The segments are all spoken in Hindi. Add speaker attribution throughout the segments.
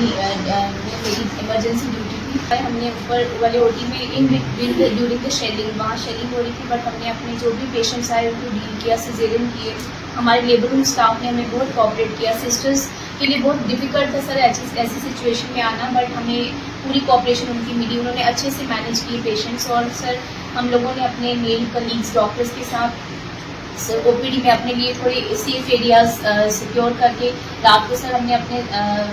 Speaker 1: मेरी इमरजेंसी ड्यूटी थी। हमने ऊपर वाले ओटी में ड्यूरिंग द शेलिंग, वहाँ शेलिंग हो रही थी, बट हमने अपने जो भी पेशेंट्स आए उनको डील किया, सिजेरियन किए। हमारे लेबर रूम स्टाफ ने हमें बहुत कोऑपरेट किया। सिस्टर्स के लिए बहुत डिफिकल्ट था सर ऐसी सिचुएशन में आना, बट हमें पूरी कोऑपरेशन उनकी मिली। उन्होंने अच्छे से मैनेज किए पेशेंट्स। और सर हम लोगों ने अपने मेल कलीग्स डॉक्टर्स के साथ सर ओपीडी में अपने लिए थोड़े सेफ एरियाज सिक्योर करके रात को सर हमने अपने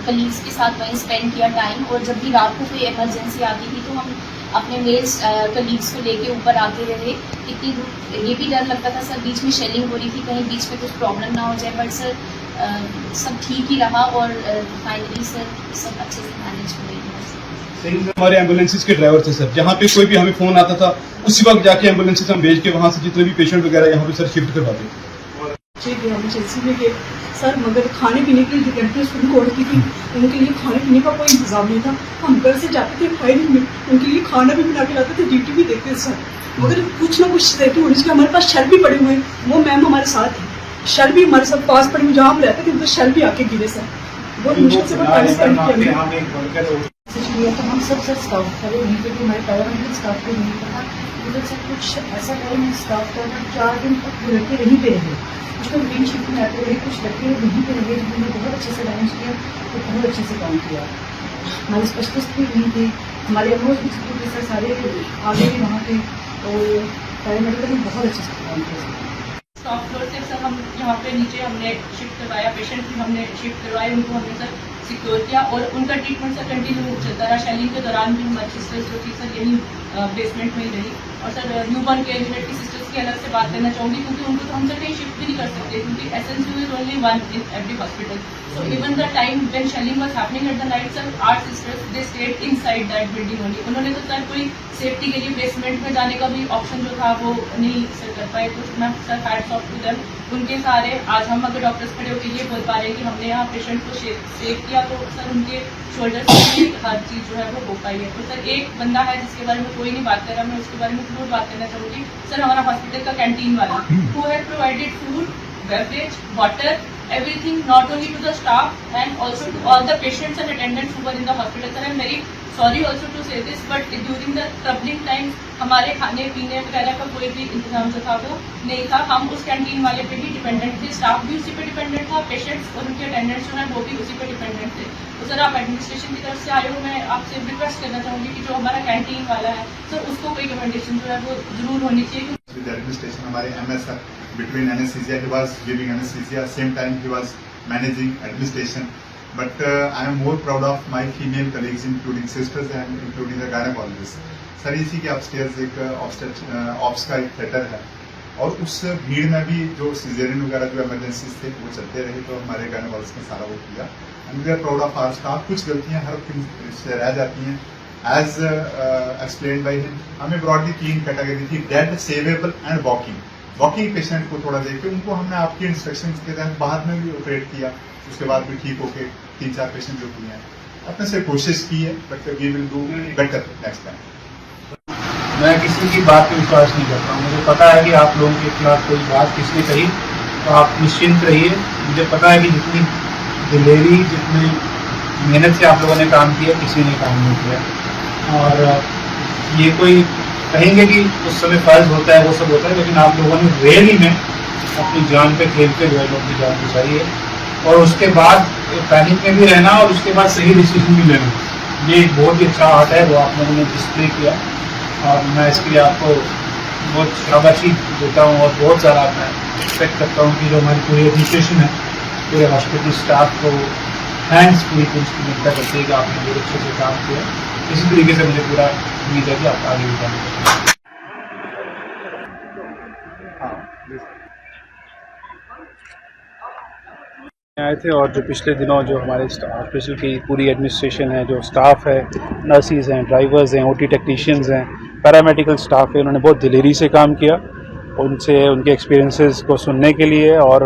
Speaker 1: कलीग्स के साथ वहीं स्पेंड किया टाइम। और जब भी रात को कोई इमरजेंसी आती थी तो हम अपने मेल्स कलीग्स को लेके ऊपर आते रहे। इतनी दूर ये भी डर लगता था सर, बीच में शेलिंग हो रही थी, कहीं बीच में कुछ प्रॉब्लम ना हो जाए, बट सर सब ठीक ही रहा और फाइनली सर सब अच्छे से मैनेज हो गई।
Speaker 2: हमारे एम्बुलेंसेज के ड्राइवर थे सर, जहाँ पे कोई भी हमें फोन आता था उसी वक्त जाके एम्बुलेंसेज हम भेज के वहाँ से जितने भी पेशेंट वगैरह यहाँ पे सर शिफ्ट करवाते
Speaker 3: इमरजेंसी में गए सर, मगर खाने पीने के लिए कैंटीन उनको होती थी, उनके लिए खाने पीने का कोई इंतजाम नहीं था। हम घर से जाते थे फायरिंग में, उनके लिए खाना भी बना के लाते थे, ड्यूटी भी देखते थे सर। मगर कुछ ना कुछ सेफ्टी होनी चाहिए। हमारे पास शर भी पड़े हुए हैं, वो मैम हमारे साथ है, शर भी हमारे साथ पास पड़े हुए, जहाँ हम रहते थे तो शर भी आके गिरे सर। बहुत मुश्किल से तो हम सब सर स्टाफ करे वहीं पे, हमारे पैरामेडिकल स्टाफ को नहीं पता उधर से कुछ ऐसा करें स्टाफ का 4 दिन तक लड़के वहीं पे रहे, कुछ लोग मेन शिफ्ट में आते रहे, कुछ लड़के वहीं पे रहे जिन्होंने बहुत अच्छे से मैनेज किया और बहुत अच्छे से काम किया। हमारे स्पेशलिस्ट भी नहीं थे, हमारे एमओज भी छुट्टी थे सर, सारे आगे भी वहाँ पे, और पैरामेडिकल में बहुत अच्छे से काम किया।
Speaker 4: टॉप फ्लोर से सर हम यहाँ पे नीचे हमने शिफ्ट करवाया, पेशेंट भी हमने शिफ्ट करवाए, उनको हमने सर सिक्योर किया और उनका ट्रीटमेंट सर कंटिन्यू चलता रहा। शेलिंग के दौरान भी हमारी सिस्टर्स जो थी सर यही बेसमेंट में ही रही। और सर न्यूबॉर्न केयर यूनिट की सिस्टर्स की अलग से बात करना चाहूँगी, क्योंकि उनको तो हम सर कहीं शिफ्ट भी नहीं कर सकते, क्योंकि SNCU is only one in every hospital. So even the time when shelling was happening at the night sir, our sisters they stayed inside that building only. उन्होंने तो सर कोई सेफ्टी के लिए बेसमेंट में जाने का भी ऑप्शन जो था वो नहीं सर कर पाए। तो मैं sir hats off to them, उनके सारे आज हम अगर डॉक्टर्स खड़े होकर ये बोल पा रहे हैं कि हमने यहाँ पेशेंट को सेव किया, तो सर उनके शोल्डर से हर चीज़ जो है वो हो पाई है। तो सर एक बंदा है जिसके बारे में कोई नहीं बात कर रहा, मैं उसके बारे में जरूर बात करना चाहूँगी सर, हमारा हॉस्पिटल का कैंटीन वाला who had provided food, beverage, water, everything not only to the staff and also to all the patients and attendants who were in the hospital. Sir, I am very sorry also to say this, but during the troubling times हमारे खाने पीने वगैरह का कोई भी इंतजाम जो था वो नहीं था। हम उस कैंटीन वाले पे ही डिपेंडेंट थे, स्टाफ भी उसी पे डिपेंडेंट था, पेशेंट्स और उनके अटेंडेंट्स जो है वो भी उसी पे डिपेंडेंट थे। तो सर आप एडमिनिस्ट्रेशन की तरफ से आए हो, मैं आपसे रिक्वेस्ट करना चाहूँगी कि जो हमारा कैंटीन वाला है सर उसको कोई रिकमेंडेशन जो है वो जरूर होनी चाहिए।
Speaker 5: एडमिनिस्ट्रेशन हमारे MS between anesthesia, he was giving anesthesia, same time he was managing administration. But I am more proud of my female colleagues, including sisters and including the gynecologists. Sir इसी के अपस्टेयर्स एक ऑप्स का एक थिएटर है, और उस भीड़ में भी जो सिजेरियन वगैरह जो इमरजेंसीज थे वो चलते रहे, तो हमारे गायनेकोलॉजिस्ट ने सारा वो किया। And we are proud of our staff. कुछ गलतियां हर से रह जाती हैं, एज एक्सप्लेन बाई हिम। हमें ब्रॉडली 3 कैटेगरी थी, dead, savable and walking. Walking patient को थोड़ा देख के उनको हमने आपकी इंस्ट्रक्शन के तहत बाद में भी ऑपरेट किया, उसके बाद भी ठीक होके 3-4 पेशेंट जो किए हैं, अपने से कोशिश की है, but we will do better next time.
Speaker 6: मैं किसी की बात पे विश्वास नहीं करता हूँ। मुझे पता है कि आप लोगों के खिलाफ कोई बात किसने कही, तो आप निश्चिंत रहिए। मुझे पता है कि जितनी दिलेरी, जितनी मेहनत से आप लोगों ने काम किया, किसी ने काम नहीं किया। और ये कोई कहेंगे कि उस समय फर्ज होता है, वो सब होता है, लेकिन आप लोगों ने रियली में अपनी जान पे खेलते हुए लोगों की जान बचाई है। और उसके बाद पैनिक में भी रहना और उसके बाद सही डिसीजन भी लेना, ये एक बहुत ही अच्छा आर्ट है वो आप लोगों ने डिस्प्ले किया, और मैं इसके लिए आपको बहुत शाबाशी देता हूँ। और बहुत ज़्यादा मैं एक्सपेक्ट करता हूँ कि जो हमारी पूरी एडमिनिस्ट्रेशन है, पूरे हॉस्पिटल स्टाफ को थैंक्स पूरी उसकी मिलता करती है कि आपने बहुत अच्छे से काम किया। इसी तरीके से मुझे पूरा उम्मीद है कि आप आगे भी काम करेंगे। आए थे, और जो पिछले दिनों जो हमारे हॉस्पिटल की पूरी एडमिनिस्ट्रेशन है, जो स्टाफ है, नर्सिस हैं, ड्राइवर्स हैं, OT टेक्नीशियंस हैं, पैरामेडिकल स्टाफ है, उन्होंने बहुत दिलेरी से काम किया। उनसे उनके एक्सपीरियंसेस को सुनने के लिए और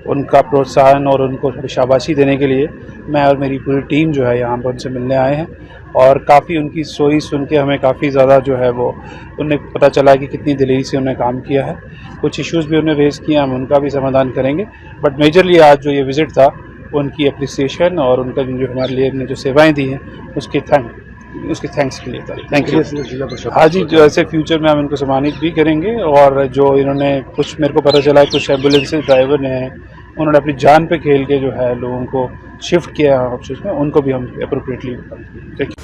Speaker 6: उनका प्रोत्साहन और उनको थोड़ी शाबाशी देने के लिए मैं और मेरी पूरी टीम जो है यहाँ पर उनसे मिलने आए हैं। और काफ़ी उनकी स्टोरी सुन के हमें काफ़ी ज़्यादा जो है वो उन्हें पता चला कि कितनी दिलेरी से उन्होंने काम किया है। कुछ इश्यूज़ भी उन्होंने रेज़ किए, हम उनका भी समाधान करेंगे। बट मेजरली आज जो ये विज़िट था उनकी अप्रिसिएशन और उनका जो हमारे लिए ने जो सेवाएं दी हैं उसके थैंक्स के लिए था। Thank you. हाँ जी, जो ऐसे फ्यूचर में हम इनको सम्मानित भी करेंगे और जो इन्होंने कुछ मेरे को पता चला है कुछ एम्बुलेंस ड्राइवर ने उन्होंने अपनी जान पे खेल के जो है लोगों को शिफ्ट किया ऑफिस में, उनको भी हम अप्रोप्रिएटली। Thank you.